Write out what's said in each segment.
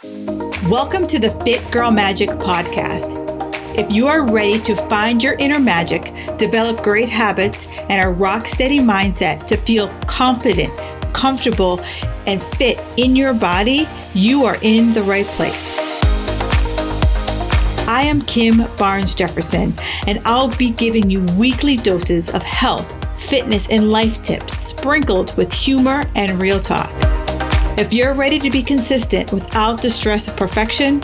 Welcome to the Fit Girl Magic podcast. If you are ready to find your inner magic, develop great habits, and a rock steady mindset to feel confident, comfortable, and fit in your body, you are in the right place. I am Kim Barnes Jefferson, and I'll be giving you weekly doses of health, fitness, and life tips sprinkled with humor and real talk. If you're ready to be consistent without the stress of perfection,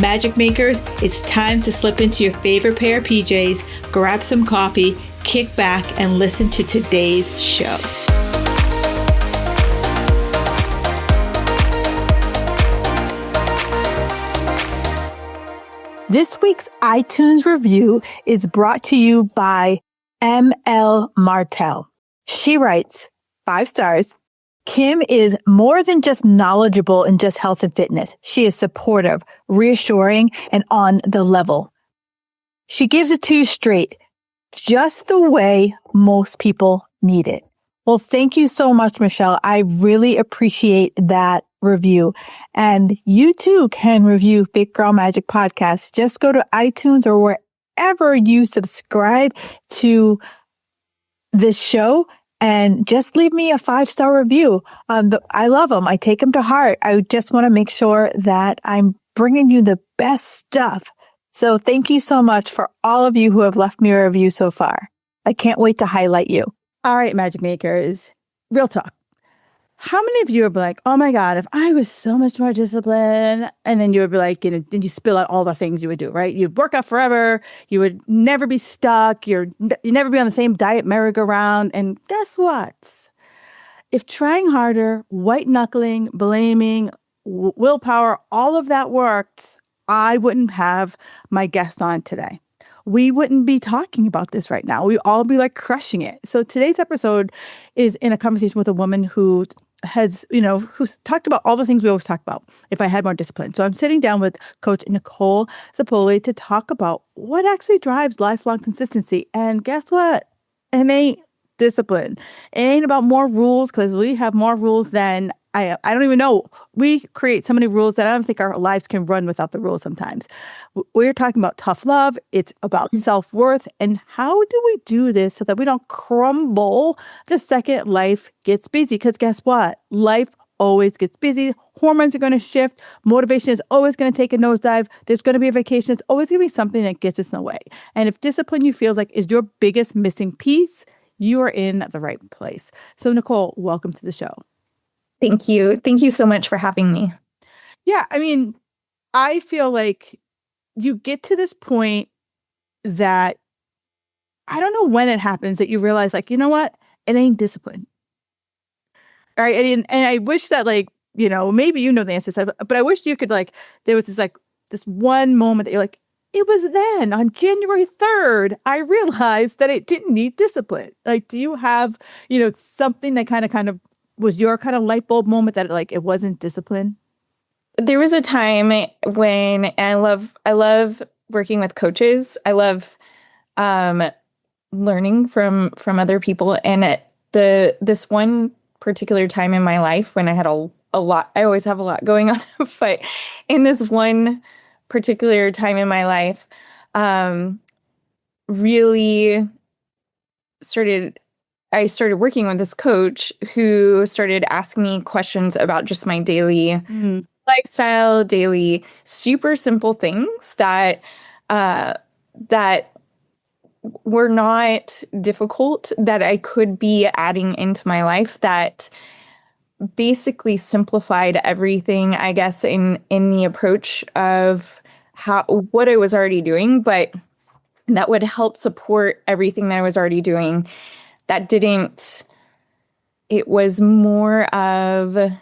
magic makers, it's time to slip into your favorite pair of PJs, grab some coffee, kick back, and listen to today's show. This week's iTunes review is brought to you by ML Martel. She writes, 5 stars. Kim is more than just knowledgeable in just health and fitness. She is supportive, reassuring, and on the level. She gives it to you straight, just the way most people need it. Well, thank you so much, Michelle. I really appreciate that review. And you too can review Fit Girl Magic Podcast. Just go to iTunes or wherever you subscribe to this show and just leave me a 5-star review. I love them. I take them to heart. I just want to make sure that I'm bringing you the best stuff. So thank you so much for all of you who have left me a review so far. I can't wait to highlight you. All right, Magic Makers, real talk. How many of you would be like, oh my God, if I was so much more disciplined, and then you would be like, then you spill out all the things you would do, right? You'd work out forever. You would never be stuck. You'd never be on the same diet merry-go-round. And guess what? If trying harder, white knuckling, blaming, willpower, all of that worked, I wouldn't have my guest on today. We wouldn't be talking about this right now. We'd all be like crushing it. So today's episode is in a conversation with a woman who who's talked about all the things we always talk about, if I had more discipline. So I'm sitting down with Coach Nicole Zapoli to talk about what actually drives lifelong consistency. And guess what? It ain't discipline. It ain't about more rules, because we have more rules than I don't even know. We create so many rules that I don't think our lives can run without the rules sometimes. We're talking about tough love. It's about self-worth. And how do we do this so that we don't crumble the second life gets busy? Because guess what? Life always gets busy. Hormones are going to shift. Motivation is always going to take a nosedive. There's going to be a vacation. It's always going to be something that gets us in the way. And if discipline you feel like is your biggest missing piece, you are in the right place. So Nicole, welcome to the show. Thank you. Thank you so much for having me. Yeah, I mean, I feel like you get to this point that I don't know when it happens that you realize, like, you know what? It ain't discipline. All right. And I wish that, like, maybe you know the answer to that, but I wish you could, like, there was this one moment that you're like, it was then on January 3rd, I realized that it didn't need discipline. Like, do you have, something that kind of was your kind of light bulb moment that it wasn't discipline? There was a time when I love working with coaches. I love learning from other people. And this one particular time in my life when I had a lot, I always have a lot going on, but in this one particular time in my life, really I started working with this coach who started asking me questions about just my daily lifestyle, daily super simple things that were not difficult, that I could be adding into my life, that basically simplified everything, I guess, in the approach of what I was already doing, but that would help support everything that I was already doing. It was more of,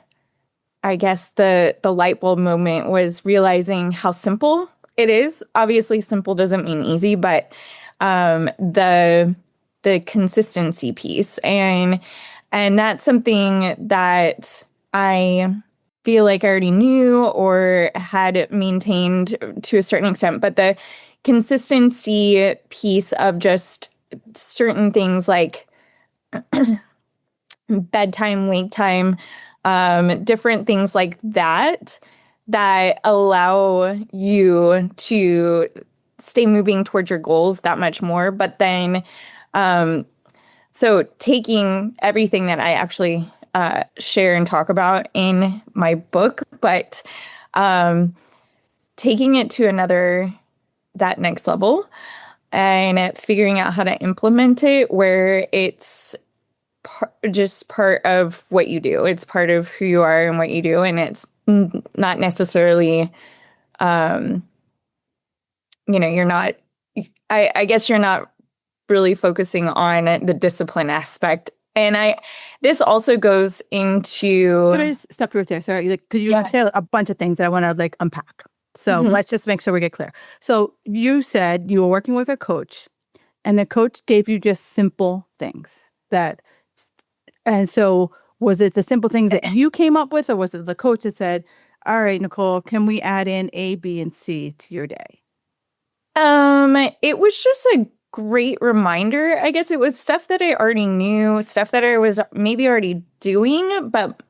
I guess, the light bulb moment was realizing how simple it is. Obviously, simple doesn't mean easy, but the consistency piece. And that's something that I feel like I already knew or had maintained to a certain extent. But the consistency piece of just certain things like bedtime, wake time, different things like that that allow you to stay moving towards your goals that much more. But then, so taking everything that I actually share and talk about in my book, but taking it to that next level and figuring out how to implement it where it's just part of what you do. It's part of who you are and what you do. And it's not necessarily, you're not, I guess you're not really focusing on the discipline aspect. And this also goes into. Can I just stop you right there? Sorry, because you say a bunch of things that I want to unpack. So let's just make sure we get clear. So you said you were working with a coach, and the coach gave you just simple things and so was it the simple things that you came up with, or was it the coach that said, all right, Nicole, can we add in A, B, and C to your day? It was just a great reminder. I guess it was stuff that I already knew, stuff that I was maybe already doing, but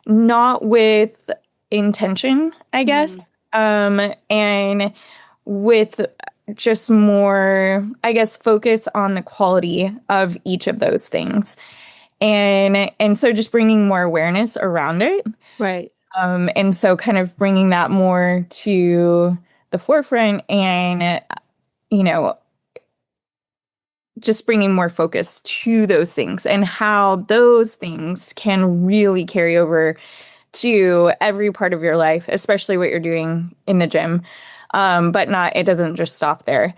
not with intention, I guess. And with just more, I guess, focus on the quality of each of those things. And so just bringing more awareness around it. Right. And so kind of bringing that more to the forefront and, just bringing more focus to those things and how those things can really carry over to every part of your life, especially what you're doing in the gym. But it doesn't just stop there.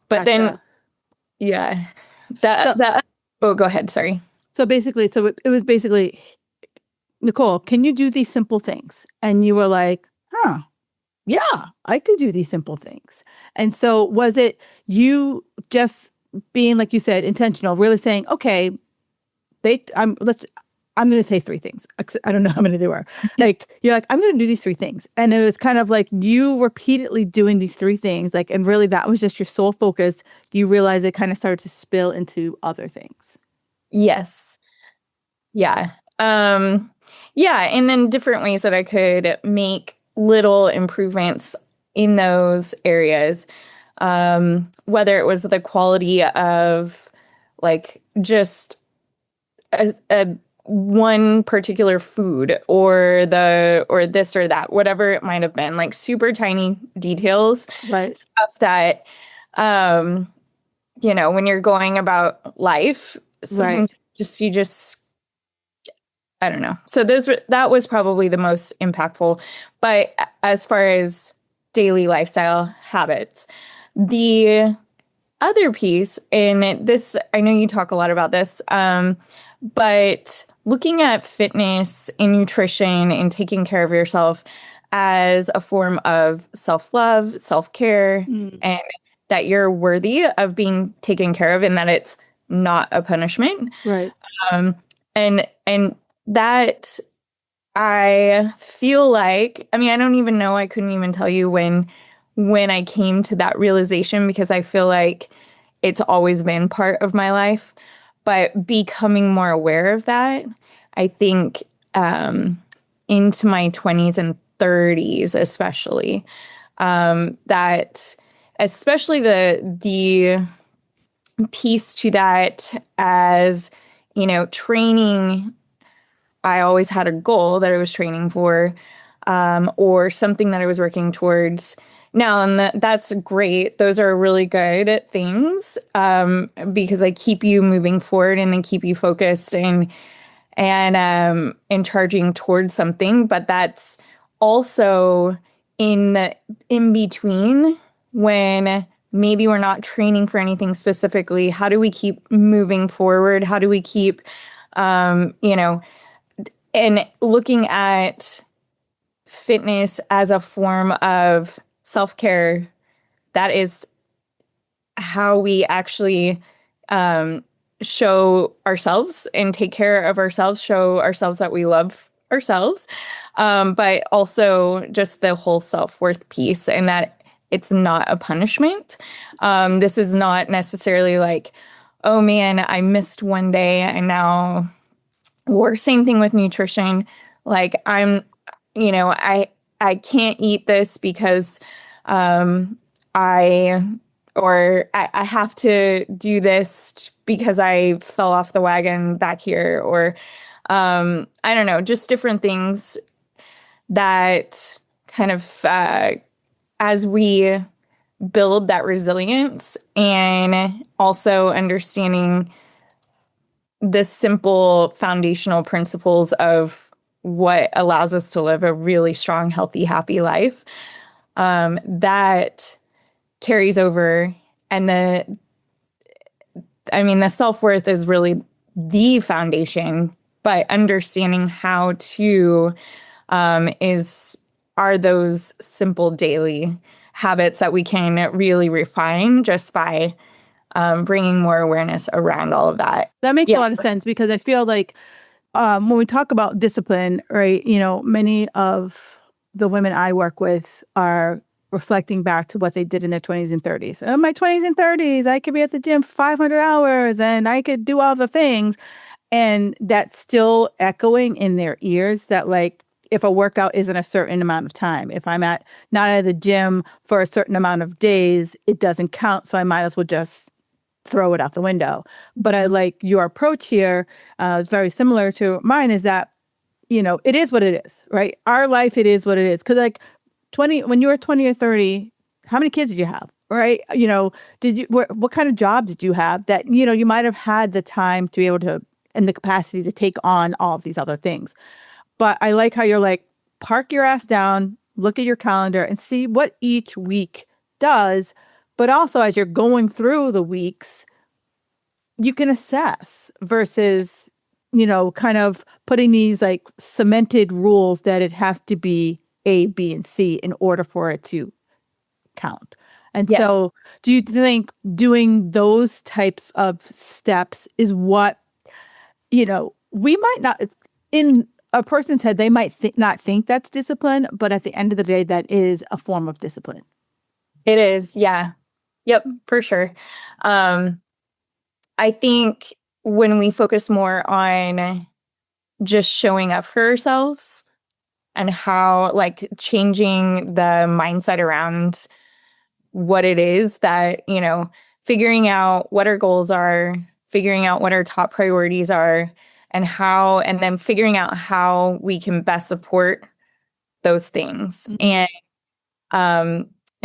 But Gotcha. then, go ahead. Sorry. So basically, it was basically, Nicole, can you do these simple things? And you were like, yeah, I could do these simple things. And so was it you just being, like you said, intentional, really saying, okay, I'm going to say 3 things. I don't know how many there were. You're like, I'm going to do these 3 things. And it was kind of like you repeatedly doing these 3 things, and really that was just your sole focus. You realize it kind of started to spill into other things. Yes. Yeah. And then different ways that I could make little improvements in those areas. Whether it was the quality of just a one particular food or this or that, whatever it might have been, super tiny details, right? Stuff that, when you're going about life, right? I don't know. So that was probably the most impactful. But as far as daily lifestyle habits, the other piece, and this, I know you talk a lot about this, but looking at fitness and nutrition and taking care of yourself as a form of self-love, self-care, and that you're worthy of being taken care of and that it's not a punishment. Right. And that I feel like, I don't even know, I couldn't even tell you when I came to that realization, because I feel like it's always been part of my life. But becoming more aware of that, I think into my 20s and 30s, especially, that especially the piece to that as, training, I always had a goal that I was training for, or something that I was working towards. Now, and that's great. Those are really good things, because they keep you moving forward and they keep you focused and charging towards something. But that's also in between, when maybe we're not training for anything specifically. How do we keep moving forward? How do we keep, and looking at fitness as a form of self-care? That is how we actually show ourselves and take care of ourselves, show ourselves that we love ourselves, but also just the whole self-worth piece, and that it's not a punishment. This is not necessarily like, oh man, I missed one day and now, or same thing with nutrition. I I can't eat this because I have to do this because I fell off the wagon back here, or I don't know, just different things that kind of as we build that resilience, and also understanding the simple foundational principles of what allows us to live a really strong, healthy, happy life, that carries over. And the self-worth is really the foundation, but understanding how to are those simple daily habits that we can really refine just by bringing more awareness around all of that. That makes a lot of sense, because I feel like when we talk about discipline, right, many of the women I work with are reflecting back to what they did in their 20s and 30s. In my 20s and 30s, I could be at the gym for 500 hours and I could do all the things. And that's still echoing in their ears, that like, if a workout isn't a certain amount of time, if I'm not at the gym for a certain amount of days, it doesn't count. So I might as well just throw it out the window. But I like your approach here. It's very similar to mine, is that, it is what it is, right? Our life, it is what it is. Because like when you were 20 or 30, how many kids did you have? Right? What kind of job did you have that, you might have had the time to be able to, and the capacity to take on all of these other things. But I like how you're like, park your ass down, look at your calendar and see what each week does. But also, as you're going through the weeks, you can assess versus, kind of putting these like cemented rules that it has to be A, B, and C in order for it to count. And Yes. So do you think doing those types of steps is what, we might not, in a person's head, they might not think that's discipline, but at the end of the day, that is a form of discipline. It is. Yeah. Yep, for sure. I think when we focus more on just showing up for ourselves and how like changing the mindset around what it is that, figuring out what our goals are, figuring out what our top priorities are, and then figuring out how we can best support those things. And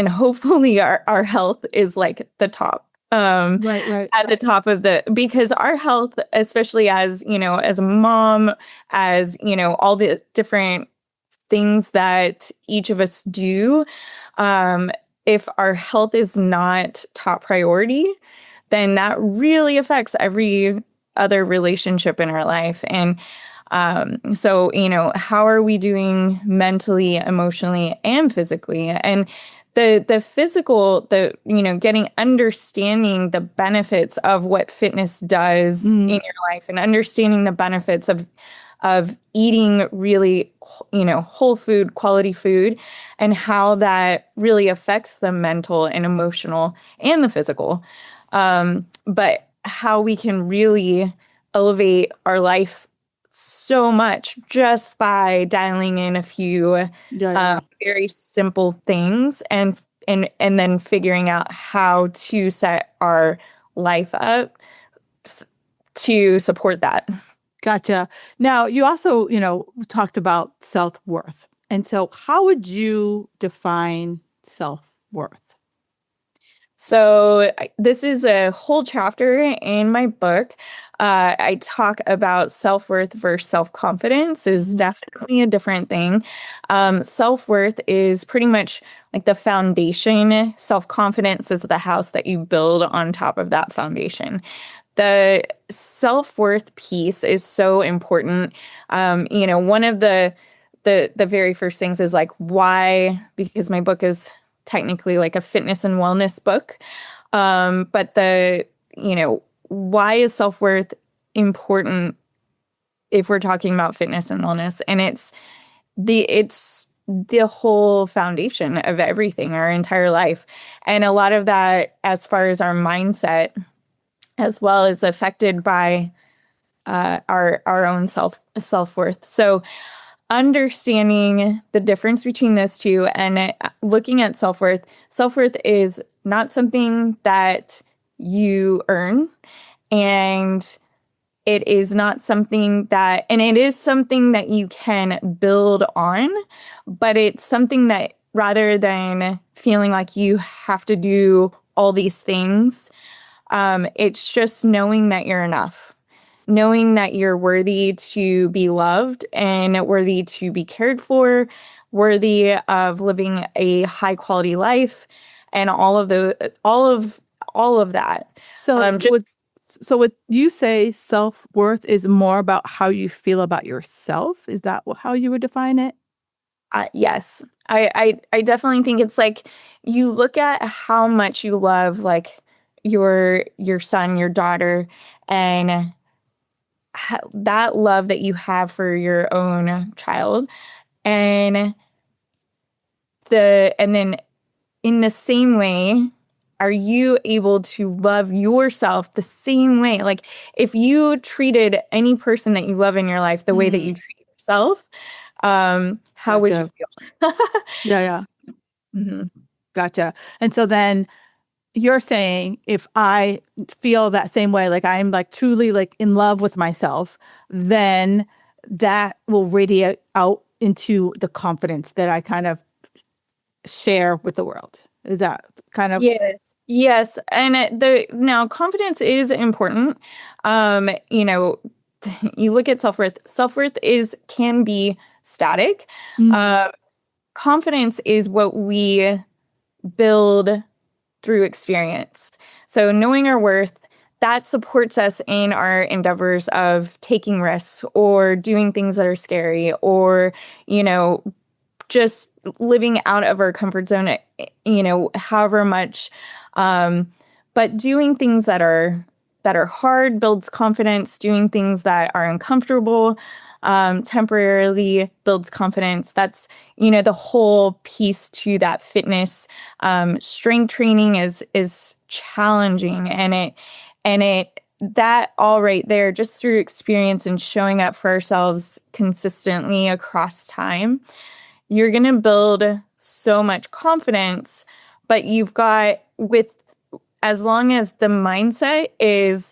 hopefully our health is like the top. Right. At the top of because our health, especially as, as a mom, as, all the different things that each of us do, if our health is not top priority, then that really affects every other relationship in our life. And so, how are we doing mentally, emotionally, and physically? And the physical, understanding the benefits of what fitness does in your life, and understanding the benefits of eating really, whole food, quality food, and how that really affects the mental and emotional and the physical. But how we can really elevate our life so much just by dialing in a few very simple things, and then figuring out how to set our life up to support that. Gotcha. Now, you also, talked about self-worth. And so how would you define self-worth? So this is a whole chapter in my book. I talk about self-worth versus self-confidence is definitely a different thing. Self-worth is pretty much like the foundation. Self-confidence is the house that you build on top of that foundation. The self-worth piece is so important. One of the very first things is like, why? Because my book is technically like a fitness and wellness book. But why is self-worth important if we're talking about fitness and wellness? And it's the whole foundation of everything, our entire life. And a lot of that, as far as our mindset, as well, is affected by our own self-worth. So understanding the difference between those two and looking at self-worth. Self-worth is not something that you earn, and it is not something that, and it is something that you can build on, but it's something that rather than feeling like you have to do all these things, it's just knowing that you're enough, knowing that you're worthy to be loved and worthy to be cared for, worthy of living a high quality life, and all of that. So Just would you say self-worth is more about how you feel about yourself? Is that how you would define it? yes, I definitely think it's like you look at how much you love like your son, your daughter, and that love that you have for your own child, and then in the same way, are you able to love yourself the same way? Like if you treated any person that you love in your life the way that you treat yourself, how would you Gotcha. feel? Yeah, yeah. Mhm. Gotcha. And so then you're saying if I feel that same way, like I'm like truly like in love with myself, then that will radiate out into the confidence that I kind of share with the world. Is that kind of Yes, yes, and now confidence is important. You know, you look at self-worth. Self-worth is can be static. Mm. Uh, Confidence is what we build through experience. So knowing our worth, that supports us in our endeavors of taking risks or doing things that are scary or, you know, just living out of our comfort zone, however much. But doing things that are hard builds confidence. Doing things that are uncomfortable temporarily builds confidence. That's the whole piece to that fitness. Strength training is challenging, and it that all right there, just through experience and showing up for ourselves consistently across time, you're going to build so much confidence. But you've got with as long as the mindset is,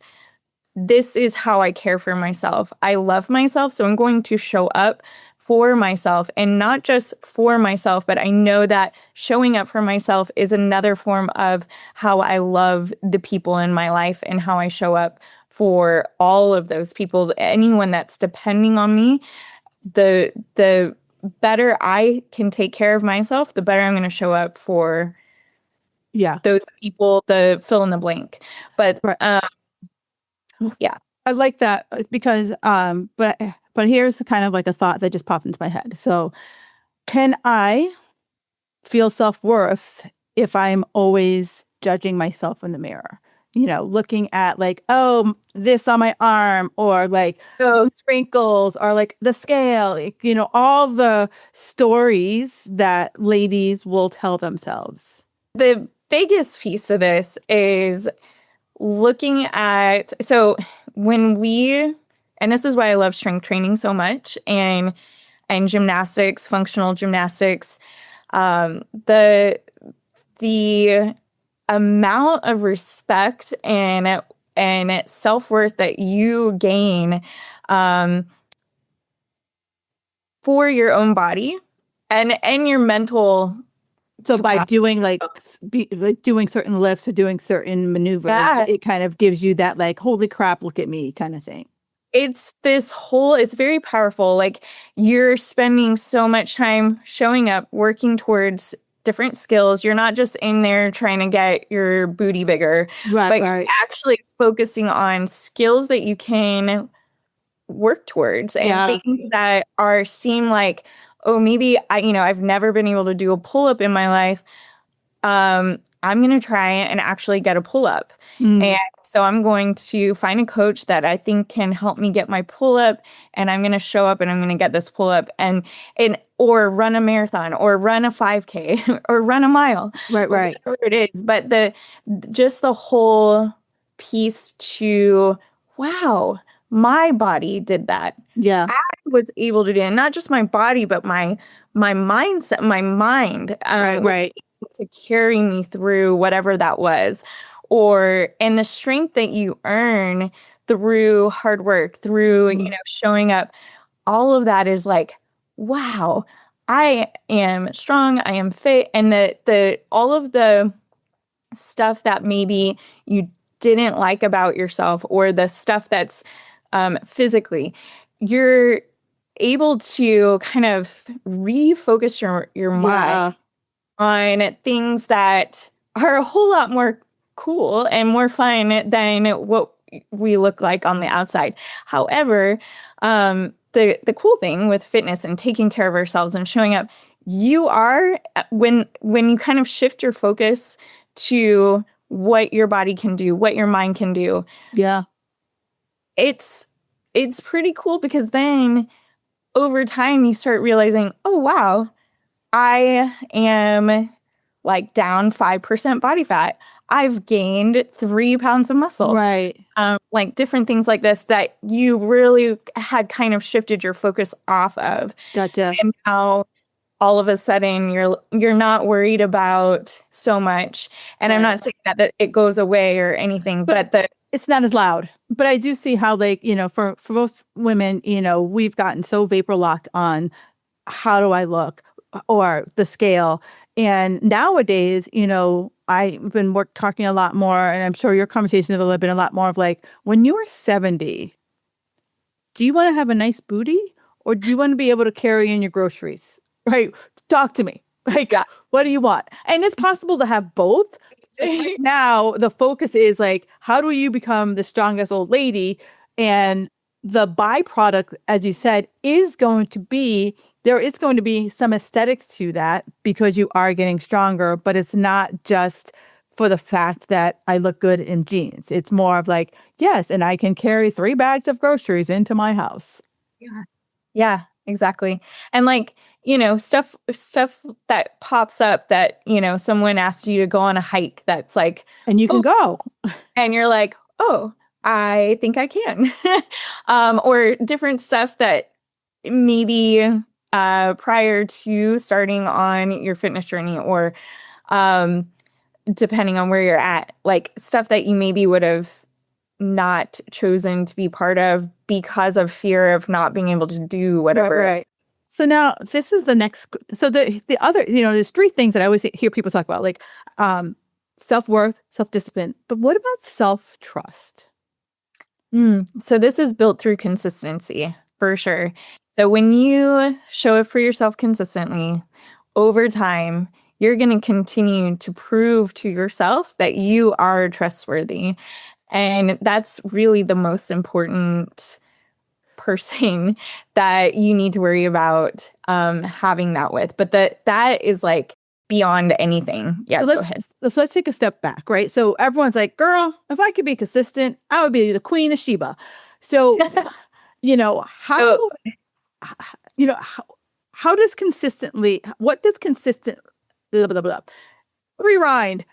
this is how I care for myself. I love myself, so I'm going to show up for myself, and not just for myself, but I know that showing up for myself is another form of how I love the people in my life and how I show up for all of those people, anyone that's depending on me. The better I can take care of myself, the better I'm going to show up for yeah. those people, the fill in the blank. But Right. yeah. I like that because but here's kind of like a thought that just popped into my head. So can I feel self-worth if I'm always judging myself in the mirror? Looking at like, oh, this on my arm, or like those wrinkles, or like the scale, like, all the stories that ladies will tell themselves. The biggest piece of this is looking at, so when we, and this is why I love strength training so much, and gymnastics, functional gymnastics, the amount of respect and self-worth that you gain for your own body and your mental. So by doing like doing certain lifts or doing certain maneuvers, Yeah. it kind of gives you that like, holy crap, look at me kind of thing. It's very powerful. Like you're spending so much time showing up, working towards different skills. You're not just in there trying to get your booty bigger, but you're actually focusing on skills that you can work towards and things that seem like, oh, maybe I've never been able to do a pull-up in my life. I'm going to try and actually get a pull-up. And so I'm going to find a coach that I think can help me get my pull-up, and I'm going to show up and I'm going to get this pull-up and or run a marathon or run a 5K or run a mile. Right. Whatever it is. But just the whole piece to, wow, my body did that. Yeah. I was able to do it. And not just my body, but my mindset, my mind, Right. to carry me through whatever that was. And the strength that you earn through hard work, through, showing up, all of that is like, wow, I am strong, I am fit. And the all of the stuff that maybe you didn't like about yourself, or the stuff that's physically, you're able to kind of refocus your mind on things that are a whole lot more cool and more fun than what we look like on the outside. However, the cool thing with fitness and taking care of ourselves and showing up, you are, when you kind of shift your focus to what your body can do, what your mind can do. Yeah. It's pretty cool, because then over time you start realizing, oh wow, I am like down 5% body fat. I've gained 3 pounds of muscle. Right. Like different things like this that you really had kind of shifted your focus off of. Gotcha. And now all of a sudden you're not worried about so much. And I'm not saying that it goes away or anything, but it's not as loud. But I do see how, like, for most women, we've gotten so vapor locked on how do I look, or the scale. And nowadays, I've been talking a lot more, and I'm sure your conversation have been a lot more of like, when you're 70, do you want to have a nice booty, or do you want to be able to carry in your groceries? Right? Talk to me. Like, what do you want? And it's possible to have both. Right now, the focus is like, how do you become the strongest old lady? And the byproduct, as you said, is going to be, there is going to be some aesthetics to that, because you are getting stronger, but it's not just for the fact that I look good in jeans. It's more of like, yes, and I can carry 3 bags of groceries into my house. Yeah, exactly. And like, stuff that pops up that, someone asks you to go on a hike that's like, and you can go. And you're like, oh, I think I can. Or different stuff that maybe prior to starting on your fitness journey, or depending on where you're at, like stuff that you maybe would have not chosen to be part of because of fear of not being able to do whatever. Right. So now this is the next. So the other, there's 3 things that I always hear people talk about, like self-worth, self-discipline. But what about self-trust? So this is built through consistency, for sure. So when you show up for yourself consistently over time, you're going to continue to prove to yourself that you are trustworthy. And that's really the most important person that you need to worry about having that with. But that is like beyond anything. Yeah, so go ahead. So let's take a step back, right? So everyone's like, girl, if I could be consistent, I would be the Queen of Sheba. So, how, how does consistently, what does consistent, blah, blah, blah, rewind.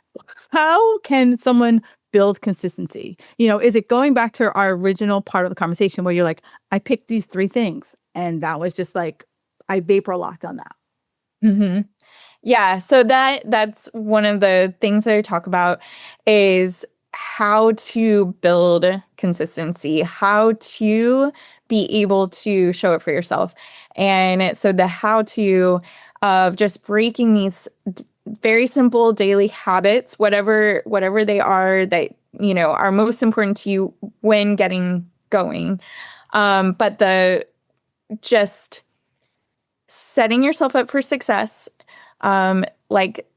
How can someone build consistency? Is it going back to our original part of the conversation where you're like, I picked these 3 things, and that was just like, I vapor locked on that. Mm-hmm. Yeah. So that's one of the things that I talk about, is how to build consistency, how to be able to show it for yourself. And so the how to of just breaking these very simple daily habits, whatever they are, that, are most important to you when getting going. But the just setting yourself up for success, like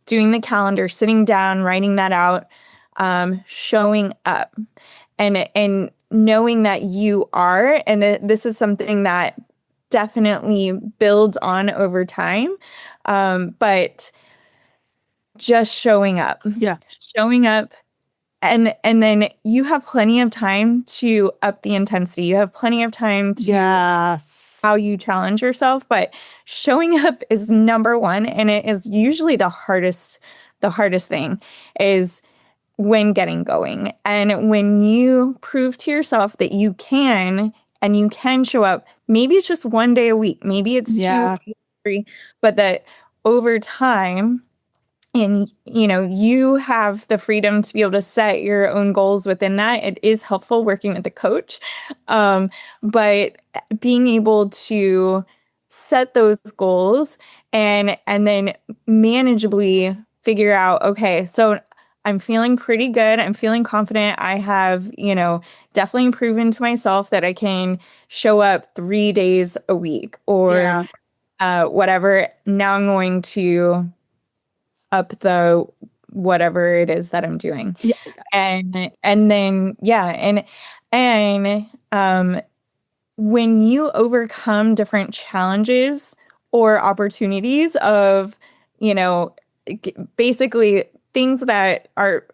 doing the calendar, sitting down, writing that out, showing up, and knowing that you are, and this is something that definitely builds on over time. But just showing up. Yeah. Showing up. And then you have plenty of time to up the intensity. You have plenty of time to how you challenge yourself. But showing up is number one. And it is usually the hardest thing, is when getting going. And when you prove to yourself that you can and you can show up, maybe it's just one day a week, maybe it's Yeah. 2, 3, but that over time, and you have the freedom to be able to set your own goals within that. It is helpful working with a coach, but being able to set those goals and then manageably figure out, okay, so I'm feeling pretty good. I'm feeling confident. I have, definitely proven to myself that I can show up 3 days a week or whatever. Now I'm going to up the whatever it is that I'm doing. Yeah. And then when you overcome different challenges or opportunities of, basically things that are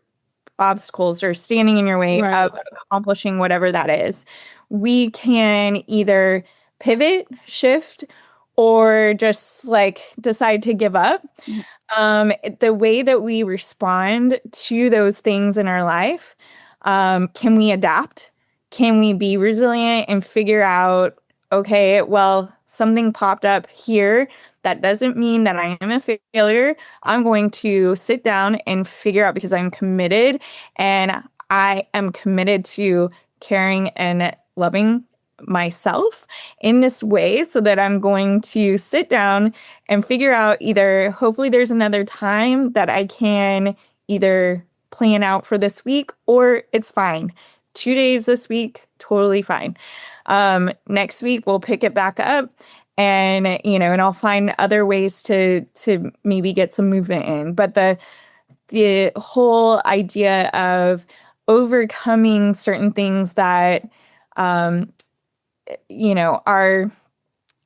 obstacles or standing in your way Right. of accomplishing whatever that is, we can either pivot, shift, or just like decide to give up. The way that we respond to those things in our life, can we adapt? Can we be resilient and figure out, okay, well, something popped up here. That doesn't mean that I am a failure. I'm going to sit down and figure out because I'm committed and I am committed to caring and loving myself in this way so that I'm going to sit down and figure out either hopefully there's another time that I can either plan out for this week or it's fine. 2 days this week, totally fine. Next week we'll pick it back up and and I'll find other ways to maybe get some movement in. But the whole idea of overcoming certain things that are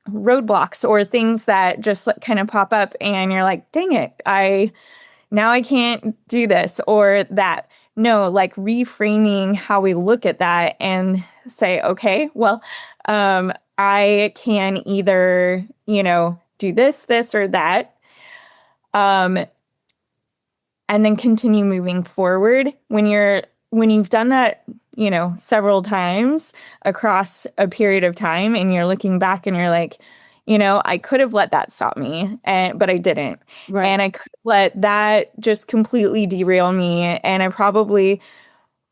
roadblocks or things that just kind of pop up and you're like, dang it, I can't do this or that. No, like reframing how we look at that and say, okay, well, I can either, do this or that. And then continue moving forward. When you've done that, several times across a period of time and you're looking back and you're like, I could have let that stop me, but I didn't. Right. And I could let that just completely derail me. And I probably,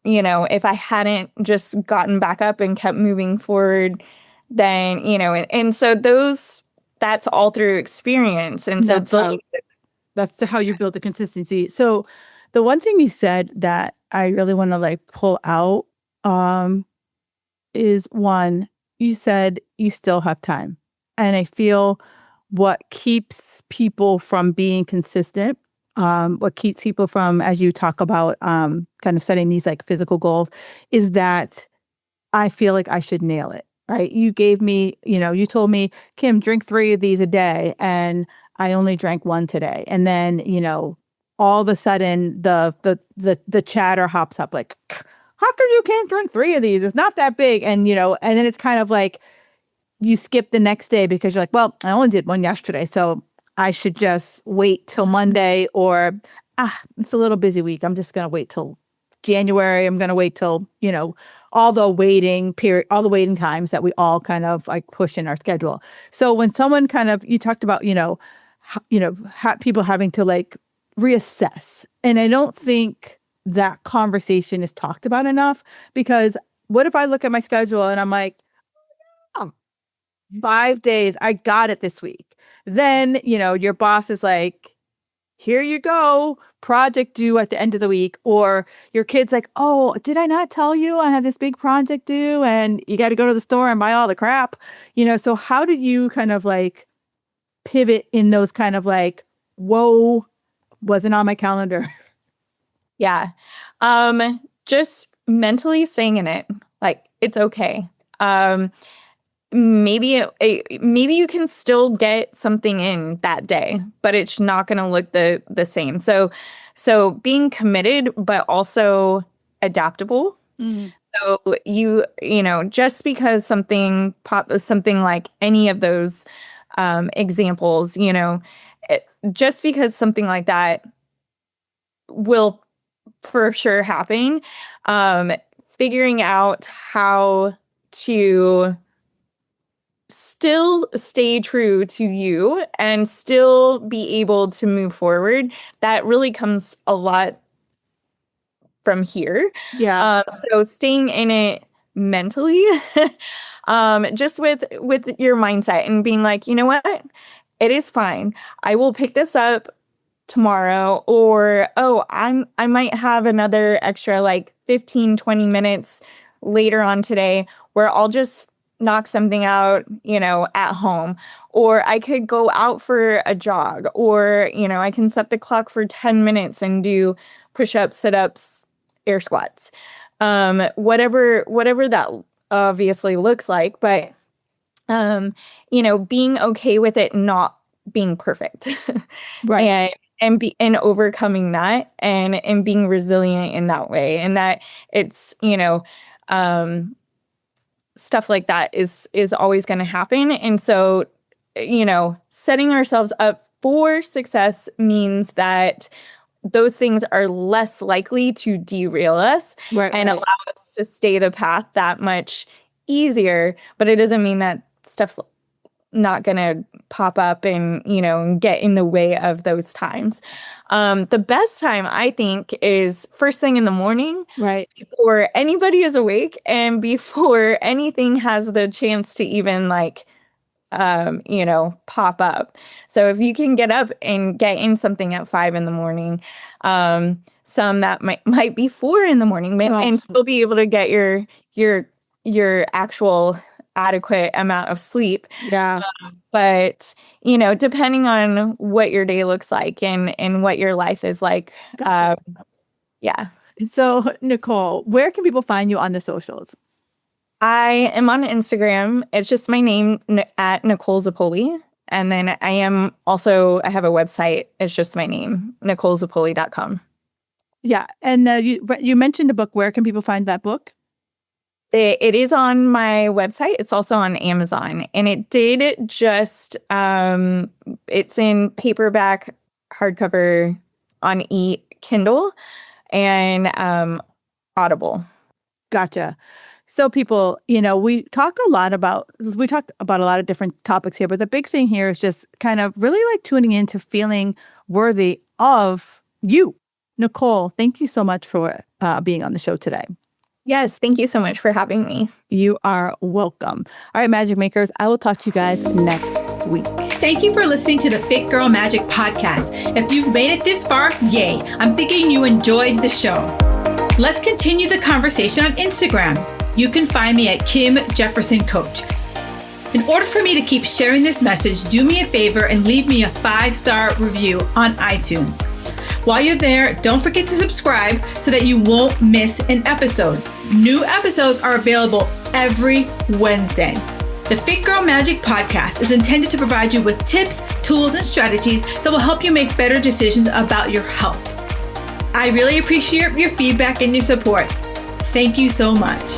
if I hadn't just gotten back up and kept moving forward, then, and so that's all through experience. And so That's how you build the consistency. So the one thing you said that I really want to like pull out is one, you said you still have time. And I feel what keeps people from being consistent, what keeps people from, as you talk about kind of setting these like physical goals, is that I feel like I should nail it. Right. You gave me, you told me, Kim, drink 3 of these a day. And I only drank 1 today. And then, all of a sudden the chatter hops up like, how come you can't drink 3 of these? It's not that big. And, and then it's kind of like you skip the next day because you're like, well, I only did 1 yesterday. So I should just wait till Monday or, it's a little busy week. I'm just going to wait till January. I'm going to wait till, all the waiting times that we all kind of like push in our schedule. So when someone kind of, you talked about, people having to like reassess. And I don't think that conversation is talked about enough because what if I look at my schedule and I'm like, 5 days, I got it this week. Then, your boss is like, here you go, project due at the end of the week. Or your kid's like, oh, did I not tell you I have this big project due and you got to go to the store and buy all the crap? So how do you kind of like pivot in those kind of like, whoa, wasn't on my calendar? Yeah. Just mentally staying in it. Like, it's okay. Maybe you can still get something in that day, but it's not going to look the same. So being committed, but also adaptable. Mm-hmm. So just because something like any of those examples, just because something like that will for sure happen. Figuring out how to still stay true to you and still be able to move forward, that really comes a lot from here. Yeah. So staying in it mentally, just with your mindset and being like, you know what, it is fine. I will pick this up tomorrow, or I might have another extra like 15-20 minutes later on today where I'll just knock something out, at home, or I could go out for a jog, or I can set the clock for 10 minutes and do push-ups, sit-ups, air squats, whatever that obviously looks like, but being okay with it not being perfect. Right. and overcoming that and being resilient in that way, and that it's stuff like that is always going to happen. And so setting ourselves up for success means that those things are less likely to derail us and allow us to stay the path that much easier. But it doesn't mean that stuff's not going to pop up and get in the way of those times. The best time, I think, is first thing in the morning, right, before anybody is awake and before anything has the chance to even pop up. So if you can get up and get in something at 5 a.m, some that might be 4 a.m, and still be able to get your actual adequate amount of sleep. Yeah. But, depending on what your day looks like and what your life is like. Gotcha. Yeah. So, Nicole, where can people find you on the socials? I am on Instagram. It's just my name at Nicole Zepoli. And then I have a website. It's just my name, NicoleZepoli.com. Yeah. And you mentioned a book. Where can people find that book? It is on my website. It's also on Amazon. And it did just, it's in paperback, hardcover, on Kindle, and Audible. Gotcha. So people, we talked about a lot of different topics here, but the big thing here is just kind of really like tuning into feeling worthy of you. Nicole, thank you so much for being on the show today. Yes, thank you so much for having me. You are welcome. All right, Magic Makers, I will talk to you guys next week. Thank you for listening to the Fit Girl Magic podcast. If you've made it this far, yay. I'm thinking you enjoyed the show. Let's continue the conversation on Instagram. You can find me at Kim Jefferson Coach. In order for me to keep sharing this message, do me a favor and leave me a 5-star review on iTunes. While you're there, don't forget to subscribe so that you won't miss an episode. New episodes are available every Wednesday. The Fit Girl Magic podcast is intended to provide you with tips, tools, and strategies that will help you make better decisions about your health. I really appreciate your feedback and your support. Thank you so much.